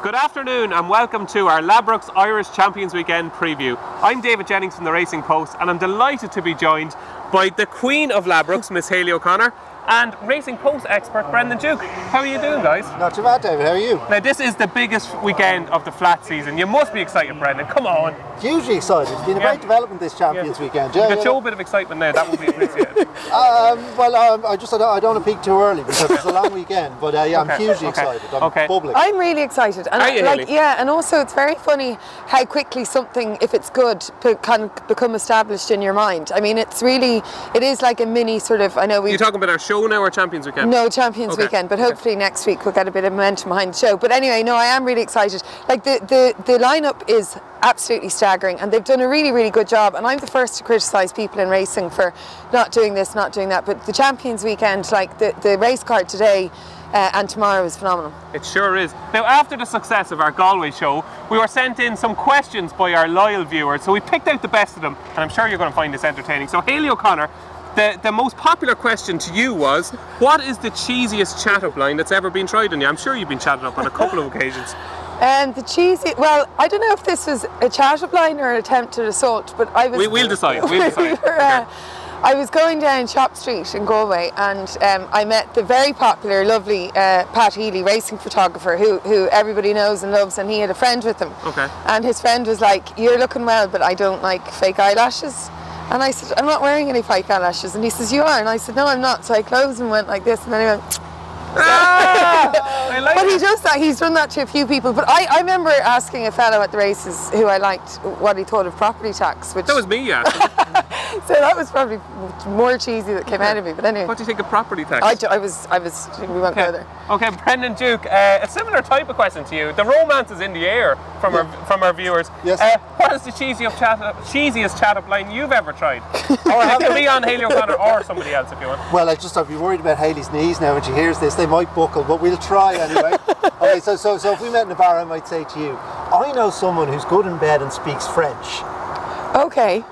Good afternoon and welcome to our Ladbrokes Irish Champions Weekend preview. I'm David Jennings from the Racing Post and I'm delighted to be joined by the Queen of Ladbrokes, Miss Hayley O'Connor, and Racing Post expert Brendan Duke. How are you doing, guys? Not too bad, David. How are you? Now, this is the biggest weekend of the flat season. You must be excited, Brendan. Come on. Hugely excited. It's been a great development this Champions Weekend. You could show a bit of excitement there. That would be appreciated. I don't want to peak too early because it's a long weekend. But I'm hugely excited. I'm bubbling. I'm really excited. And are you, Hayley? and also it's very funny how quickly something, if it's good, can become established in your mind. I mean, it is like a mini sort of. I know You're talking about our show now or Champions Weekend? No, Champions Weekend, but hopefully next week we'll get a bit of momentum behind the show. But anyway, no, I am really excited. Like the lineup is absolutely staggering and they've done a really, really good job. And I'm the first to criticise people in racing for not doing this, not doing that. But the Champions Weekend, like the race card today and tomorrow is phenomenal. It sure is. Now, after the success of our Galway show, we were sent in some questions by our loyal viewers. So we picked out the best of them and I'm sure you're going to find this entertaining. So Hayley O'Connor, the most popular question to you was, what is the cheesiest chat-up line that's ever been tried on you? I'm sure you've been chatted up on a couple of occasions. Well, I don't know if this was a chat-up line or an attempted assault, but I was... We'll decide. I was going down Shop Street in Galway and I met the very popular, lovely Pat Healy, racing photographer who everybody knows and loves, and he had a friend with him. Okay. And his friend was like, "You're looking well, but I don't like fake eyelashes." And I said, "I'm not wearing any fake eyelashes." And he says, "You are?" And I said, "No, I'm not." So I closed and went like this, and then he went... I like but it. he does that. He's done that to a few people. But I remember asking a fellow at the races who I liked what he thought of property tax. Which That was me, yeah. so that was probably more cheesy that came out of me. But anyway, What do you think of property tax? we won't go there. Okay, Brendan Duke, a similar type of question to you. The romance is in the air from our viewers. Yes. What is the cheesiest chat-up line you've ever tried? Or it can be on Hayley O'Connor or somebody else if you want. Well, I'd be worried about Hayley's knees now when she hears this. They might buckle, but we'll try anyway. Okay, so if we met in a bar, I might say to you, I know someone who's good in bed and speaks French. Okay,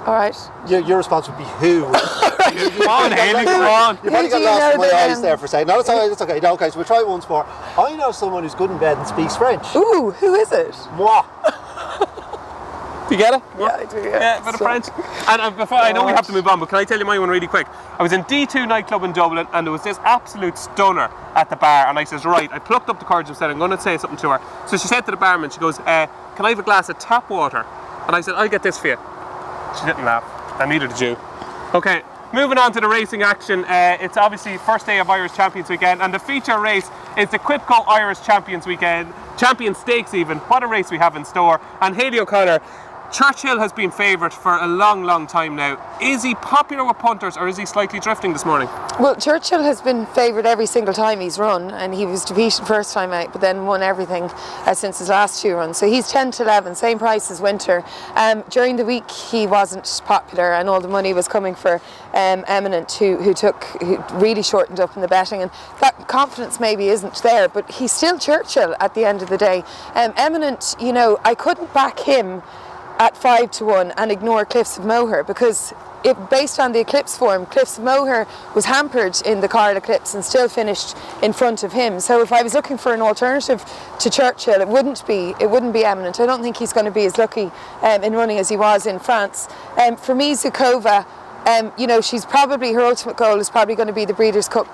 all right. Your response would be who? Come on, Hayley, come on. You probably Who got do you lost in know my that, eyes there for a second. No, it's okay. It's okay. No, okay, so we'll try it once more. I know someone who's good in bed and speaks French. Ooh, who is it? Moi. Do you get it? Yeah, I do. Yeah, a bit of French. And before, I know we have to move on, but can I tell you my one really quick? I was in D2 nightclub in Dublin and there was this absolute stunner at the bar, and I says, right, I plucked up the cards and said, I'm going to say something to her. So she said to the barman, she goes, can I have a glass of tap water? And I said, I'll get this for you. She didn't laugh, and neither did you. Okay, moving on to the racing action. It's obviously first day of Irish Champions Weekend, and the feature race is the Quipco Irish Champions Weekend, Champion Stakes even. What a race we have in store. And Hayley O'Connor, Churchill has been favoured for a long, long time now. Is he popular with punters or is he slightly drifting this morning? Well, Churchill has been favoured every single time he's run, and he was defeated first time out, but then won everything since his last two runs. So he's 10 to 11, same price as Winter. During the week, he wasn't popular, and all the money was coming for Eminent, who really shortened up in the betting, and that confidence maybe isn't there. But he's still Churchill at the end of the day. Eminent, I couldn't back him at 5 to 1 and ignore Cliffs of Moher, because based on the Eclipse form, Cliffs of Moher was hampered in the Carl Eclipse and still finished in front of him. So if I was looking for an alternative to Churchill, it wouldn't be Eminent. I don't think he's going to be as lucky in running as he was in France. For me, Zukova, she's probably, her ultimate goal is probably going to be the Breeders' Cup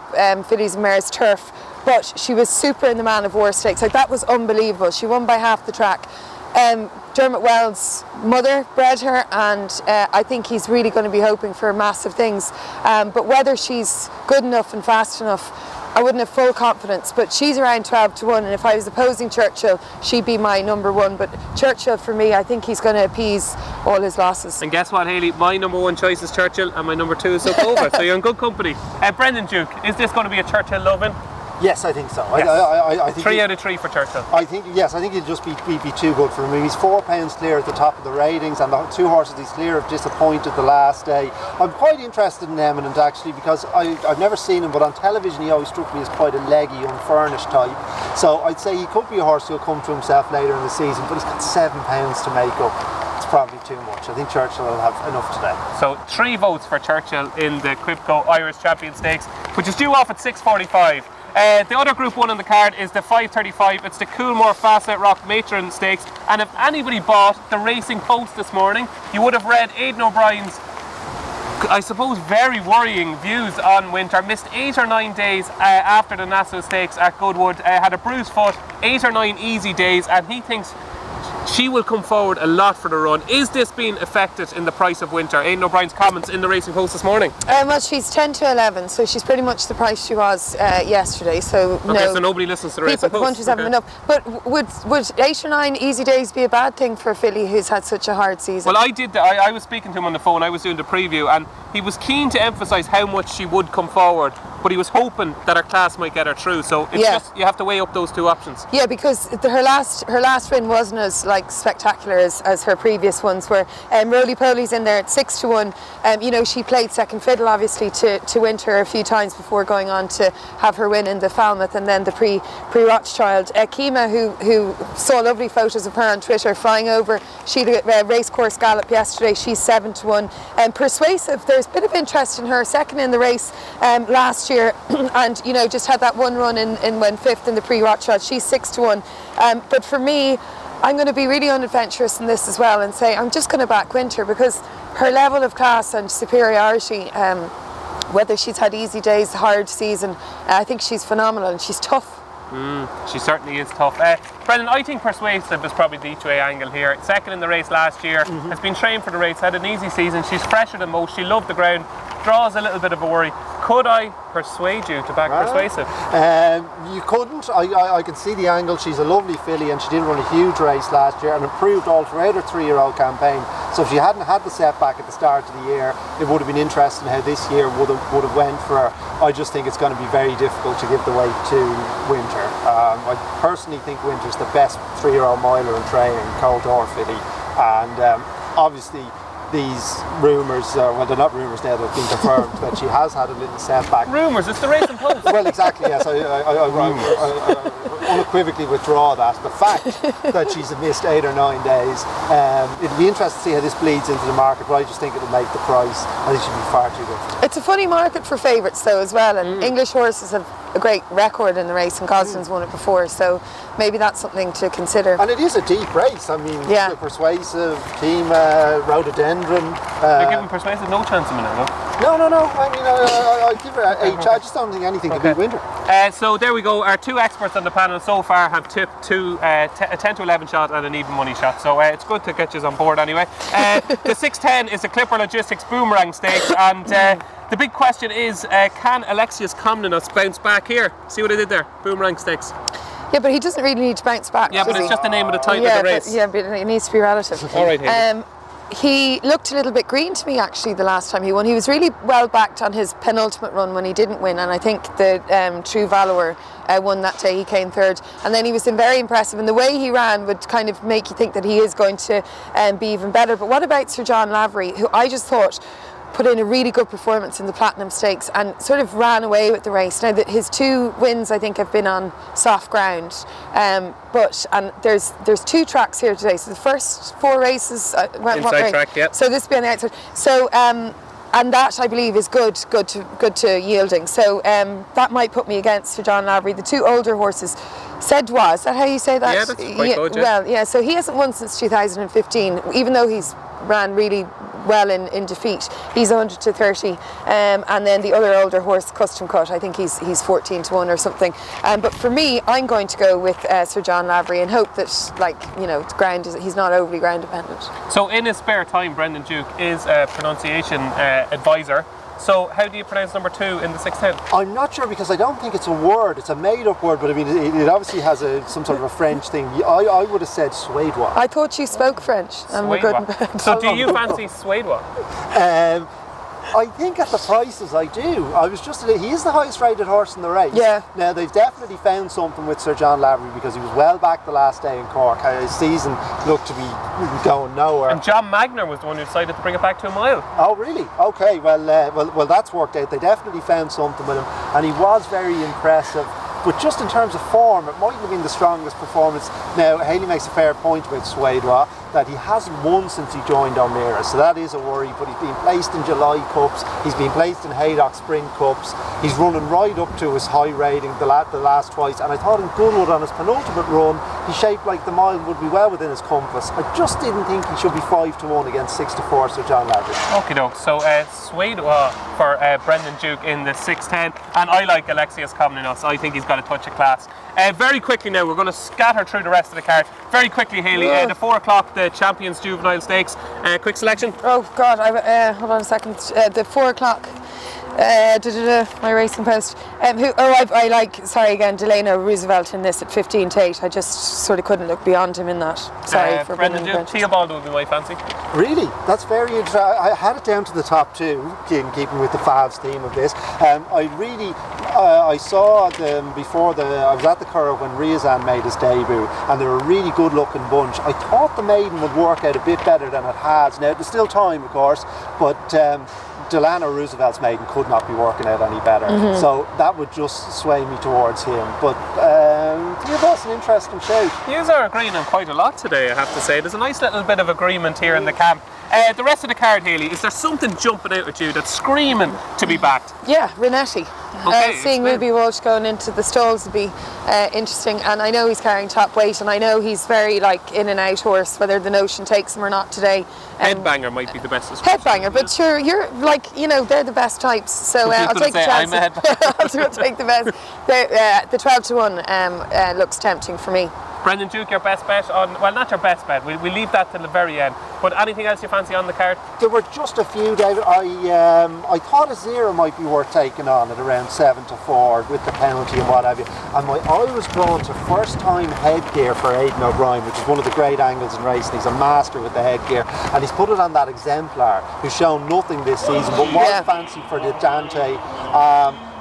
Fillies and Mares Turf, but she was super in the Man of War Stakes. Like, that was unbelievable. She won by half the track. Dermot Wells' mother bred her, and I think he's really going to be hoping for massive things. But whether she's good enough and fast enough, I wouldn't have full confidence. But she's around 12 to 1, and if I was opposing Churchill, she'd be my number one. But Churchill, for me, I think he's going to appease all his losses. And guess what, Hayley? My number one choice is Churchill, and my number two is Zukova. So you're in good company. Brendan Duke, is this going to be a Churchill loving? Yes, I think so. Yes. I think 3 out of 3 for Churchill. I think he'll just be too good for him. He's 4 pounds clear at the top of the ratings, and the two horses he's clear have disappointed the last day. I'm quite interested in Eminent actually, because I've never seen him, but on television he always struck me as quite a leggy, unfurnished type. So I'd say he could be a horse who'll come to himself later in the season, but he's got £7 to make up. It's probably too much. I think Churchill will have enough today. So 3 votes for Churchill in the Quipco Irish Champion Stakes, which is due off at 6:45. The other Group 1 on the card is the 5:35. It's the Coolmore Fastnet Rock Matron Stakes. And if anybody bought the Racing Post this morning, you would have read Aidan O'Brien's, I suppose, very worrying views on Winter. Missed 8 or 9 days after the Nassau Stakes at Goodwood. Had a bruised foot, 8 or 9 easy days, and he thinks she will come forward a lot for the run. Is this being affected in the price of Winter? Aidan O'Brien's comments in the Racing Post this morning. Well, she's 10 to 11, so she's pretty much the price she was yesterday. So Okay, no, so nobody listens to the Racing people, Post. punters haven't enough. But would 8 or 9 easy days be a bad thing for a filly who's had such a hard season? Well, I was speaking to him on the phone. I was doing the preview, and he was keen to emphasise how much she would come forward, but he was hoping that her class might get her through. So it's just, you have to weigh up those two options. Yeah, because her last win wasn't as spectacular as her previous ones were. Roly Poly's in there at 6 to 1. You know, she played second fiddle obviously to Winter a few times before going on to have her win in the Falmouth and then the pre-Rothschild. Kima, who saw lovely photos of her on Twitter flying over, she did a racecourse gallop yesterday. She's 7 to 1. Persuasive, there's a bit of interest in her, second in the race last year, and you know, just had that one run in went 5th in the pre-Rothschild. She's 6 to 1. But for me, I'm going to be really unadventurous in this as well and say I'm just going to back Winter because her level of class and superiority, whether she's had easy days, hard season, I think she's phenomenal and she's tough. She certainly is tough. Brendan, I think Persuasive is probably the each way angle here. Second in the race last year, has been trained for the race, had an easy season. She's fresher than most. She loved the ground. Draws a little bit of a worry. Could I persuade you to back Persuasive? You couldn't. I can see the angle. She's a lovely filly and she did run a huge race last year and improved all throughout her 3-year-old campaign. So if she hadn't had the setback at the start of the year, it would have been interesting how this year would have went for her. I just think it's going to be very difficult to give the weight to Winter. I personally think Winter's the best 3-year-old miler in training, Colt or filly, and obviously these rumours, well, they're not rumours now, they've been confirmed that she has had a little setback. Rumours, it's the Racing Post. Well, exactly, yes. I unequivocally withdraw that. The fact that she's missed 8 or 9 days, it'll be interesting to see how this bleeds into the market, but I just think it'll make the price, I think she'll be far too good. It's a funny market for favourites though as well, and English horses have a great record in the race and Gosden's won it before, so maybe that's something to consider. And it is a deep race. I mean, Persuasive, Kima, Rhododendron. They're giving Persuasive no chance a minute, no? No. I mean, I give her I just don't think anything can beat Winter. So there we go. Our two experts on the panel so far have tipped a 10 to 11 shot and an even money shot. So it's good to get you on board anyway. The 6:10 is the Clipper Logistics Boomerang Stakes, and the big question is, can Alexius Comnenus bounce back here? See what I did there? Boomerang Stakes. Yeah, but he doesn't really need to bounce back. Yeah, but it's just the name of the title of the race. But it needs to be relative. All right, Hayley. He looked a little bit green to me actually the last time he won. He was really well backed on his penultimate run when he didn't win, and I think the True Valor won that day. He came third, and then he was very impressive, and the way he ran would kind of make you think that he is going to be even better. But what about Sir John Lavery, who I just thought put in a really good performance in the Platinum Stakes and sort of ran away with the race. Now that his 2 wins I think have been on soft ground, but there's 2 tracks here today. So the first 4 races went inside track, yeah. So this will be on the outside. So and that I believe is good to yielding. So that might put me against Sir John Lavery. The 2 older horses. Cedrois, is that how you say that? Yeah, that's quite good, yeah. Well, yeah, so he hasn't won since 2015, even though he's ran really well in defeat. He's 100 to 30, and then the other older horse, Custom Cut, I think he's 14 to 1 or something. But for me, I'm going to go with Sir John Lavery and hope that, the ground he's not overly ground dependent. So in his spare time, Brendan Duke is a pronunciation advisor. So how do you pronounce number 2 in the 6:10? I'm not sure because I don't think it's a word. It's a made-up word, but I mean, it obviously has some sort of a French thing. I would have said Suédois. I thought you spoke French. And we're good in bed. So do you fancy Suédois? I think at the prices I do. He is the highest rated horse in the race. Yeah. Now they've definitely found something with Sir John Lavery because he was well back the last day in Cork. His season looked to be going nowhere. And John Magner was the one who decided to bring it back to a mile. Oh really? Okay. Well, that's worked out. They definitely found something with him, and he was very impressive. But just in terms of form, it mightn't have been the strongest performance. Now, Hayley makes a fair point about Suédois. that he hasn't won since he joined O'Meara, so that is a worry, but he's been placed in July Cups, he's been placed in Haydock Spring Cups, he's running right up to his high rating the last twice, and I thought in Goodwood on his penultimate run, he shaped like the mile would be well within his compass. I just didn't think he should be 5-1 against 6-4 Sir John Ladry. Okay, doke. So Swede for Brendan Duke in the 6'10", and I like Alexius Komnenos. I think he's got a touch of class. Very quickly now, we're going to scatter through the rest of the card. Very quickly, Hayley, the 4 o'clock, the Champions Juvenile Stakes. Quick selection. Oh God, hold on a second. The 4 o'clock. My racing post. I like. Sorry again, Delano Roosevelt in this at 15-8. I just sort of couldn't look beyond him in that. Sorry for Brendan Duke. Theobald would be my fancy. Really? That's very interesting. I had it down to the top 2, in keeping with the Favs theme of this. I saw them before I was at the Curragh when Riazan made his debut, and they were a really good looking bunch. I thought the maiden would work out a bit better than it has. Now, there's still time, of course, but Delano Roosevelt's maiden could not be working out any better. So that would just sway me towards him. But that's an interesting shout. You are agreeing on quite a lot today, I have to say. There's a nice little bit of agreement here in the camp. The rest of the card, Hayley, is there something jumping out at you that's screaming to be backed? Yeah, Renetti. Okay, seeing Ruby Walsh going into the stalls would be interesting, and I know he's carrying top weight, and I know he's very in and out horse, whether the notion takes him or not today. Headbanger might be the best description. Headbanger, but sure, you're they're the best types, so I'll take the chance. I'll take the best. The 12-1 looks tempting for me. Brendan Duke, your best bet on, well, not your best bet, we'll leave that till the very end, but anything else you fancy on the card? There were just a few, David. I thought Azira might be worth taking on at around 7-4 with the penalty and what have you, and my eye was drawn to first time headgear for Aidan O'Brien, which is one of the great angles in racing. He's a master with the headgear, and he's put it on that Exemplar, who's shown nothing this season, but was fancy for the Dante.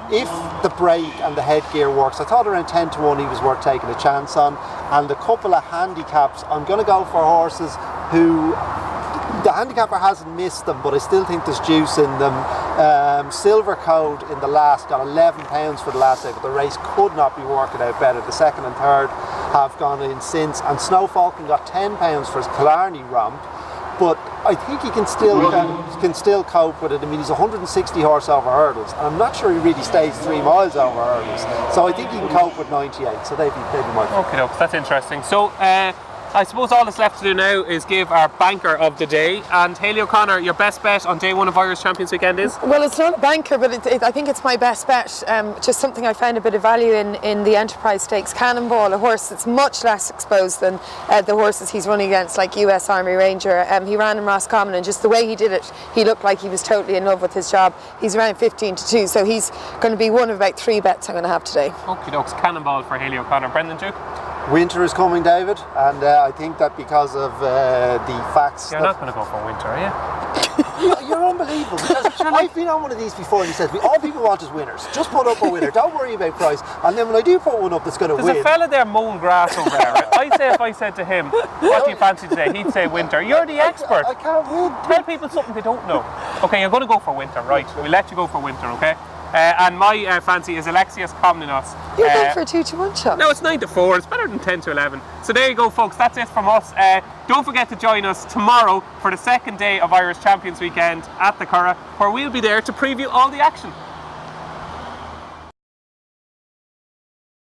If the brake and the headgear works, I thought around 10-1 he was worth taking a chance on. And a couple of handicaps, I'm going to go for horses who the handicapper hasn't missed them, but I still think there's juice in them. Silver Code in the last got £11 for the last day, but the race could not be working out better. The second and third have gone in since, and Snow Falcon got £10 for his Killarney romp. But I think he can still cope with it. I mean, he's 160 horse over hurdles, and I'm not sure he really stays 3 miles over hurdles. So I think he can cope with 98. So they'd be my. Okay, that's interesting. So I suppose all that's left to do now is give our banker of the day. And Hayley O'Connor, your best bet on day 1 of Irish Champions Weekend is? Well, it's not a banker, but I think it's my best bet. Just something I found a bit of value in the Enterprise Stakes. Cannonball, a horse that's much less exposed than the horses he's running against, like US Army Ranger. He ran in Roscommon, and just the way he did it, he looked like he was totally in love with his job. He's around 15-2, so he's going to be one of about 3 bets I'm going to have today. Okie dokes, Cannonball for Hayley O'Connor. Brendan Duke? Winter is coming, David, and I think that because of the facts. You're not going to go for winter, are you? You're unbelievable, because I've been on one of these before, and he says all people want is winners. Just put up a winner, don't worry about price. And then when I do put one up that's going to win. There's a fella there mowing grass over there. I'd say if I said to him, what do you fancy today? He'd say winter. You're the expert. I can't win. Tell people something they don't know. Okay, you're going to go for winter, right? We'll let you go for winter, okay? And my fancy is Alexius Komnenos. You're going for a 2-1 shot. No, it's 9-4. It's better than 10-11. So there you go, folks. That's it from us. Don't forget to join us tomorrow for the second day of Irish Champions Weekend at the Curragh, where we'll be there to preview all the action.